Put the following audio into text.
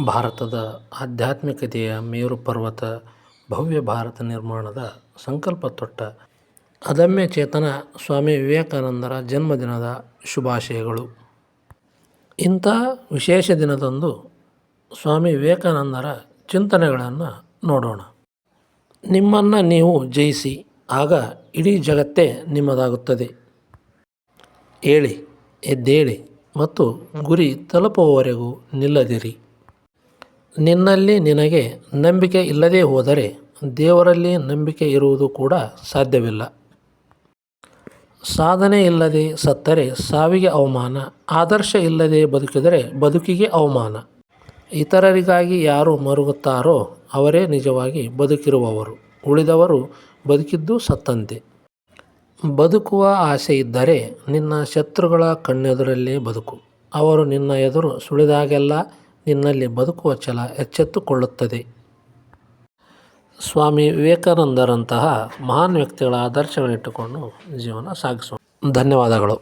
ಭಾರತದ ಆಧ್ಯಾತ್ಮಿಕತೆಯ ಮೇರು ಪರ್ವತ, ಭವ್ಯ ಭಾರತ ನಿರ್ಮಾಣದ ಸಂಕಲ್ಪ ತೊಟ್ಟ ಅದಮ್ಯ ಚೇತನ ಸ್ವಾಮಿ ವಿವೇಕಾನಂದರ ಜನ್ಮದಿನದ ಶುಭಾಶಯಗಳು. ಇಂಥ ವಿಶೇಷ ದಿನದಂದು ಸ್ವಾಮಿ ವಿವೇಕಾನಂದರ ಚಿಂತನೆಗಳನ್ನು ನೋಡೋಣ. ನಿಮ್ಮನ್ನು ನೀವು ಜಯಿಸಿ, ಆಗ ಇಡೀ ಜಗತ್ತೇ ನಿಮ್ಮದಾಗುತ್ತದೆ. ಏಳಿ, ಎದ್ದೇಳಿ ಮತ್ತು ಗುರಿ ತಲುಪುವವರೆಗೂ ನಿಲ್ಲದಿರಿ. ನಿನ್ನಲ್ಲಿ ನಿನಗೆ ನಂಬಿಕೆ ಇಲ್ಲದೇ ಹೋದರೆ ದೇವರಲ್ಲಿ ನಂಬಿಕೆ ಇರುವುದು ಕೂಡ ಸಾಧ್ಯವಿಲ್ಲ. ಸಾಧನೆ ಇಲ್ಲದೆ ಸತ್ತರೆ ಸಾವಿಗೆ ಅವಮಾನ, ಆದರ್ಶ ಇಲ್ಲದೆ ಬದುಕಿದರೆ ಬದುಕಿಗೆ ಅವಮಾನ. ಇತರರಿಗಾಗಿ ಯಾರು ಮರುಗುತ್ತಾರೋ ಅವರೇ ನಿಜವಾಗಿ ಬದುಕಿರುವವರು, ಉಳಿದವರು ಬದುಕಿದ್ದು ಸತ್ತಂತೆ. ಬದುಕುವ ಆಸೆ ಇದ್ದರೆ ನಿನ್ನ ಶತ್ರುಗಳ ಕಣ್ಣೆದುರಲ್ಲೇ ಬದುಕು. ಅವರು ನಿನ್ನ ಎದುರು ಸುಳಿದಾಗೆಲ್ಲ ನಿನ್ನಲ್ಲಿ ಬದುಕುವ ಛಲ ಎಚ್ಚೆತ್ತುಕೊಳ್ಳುತ್ತದೆ. ಸ್ವಾಮಿ ವಿವೇಕಾನಂದರಂತಹ ಮಹಾನ್ ವ್ಯಕ್ತಿಗಳ ಆದರ್ಶಗಳಿಟ್ಟುಕೊಂಡು ಜೀವನ ಸಾಗಿಸೋಣ. ಧನ್ಯವಾದಗಳು.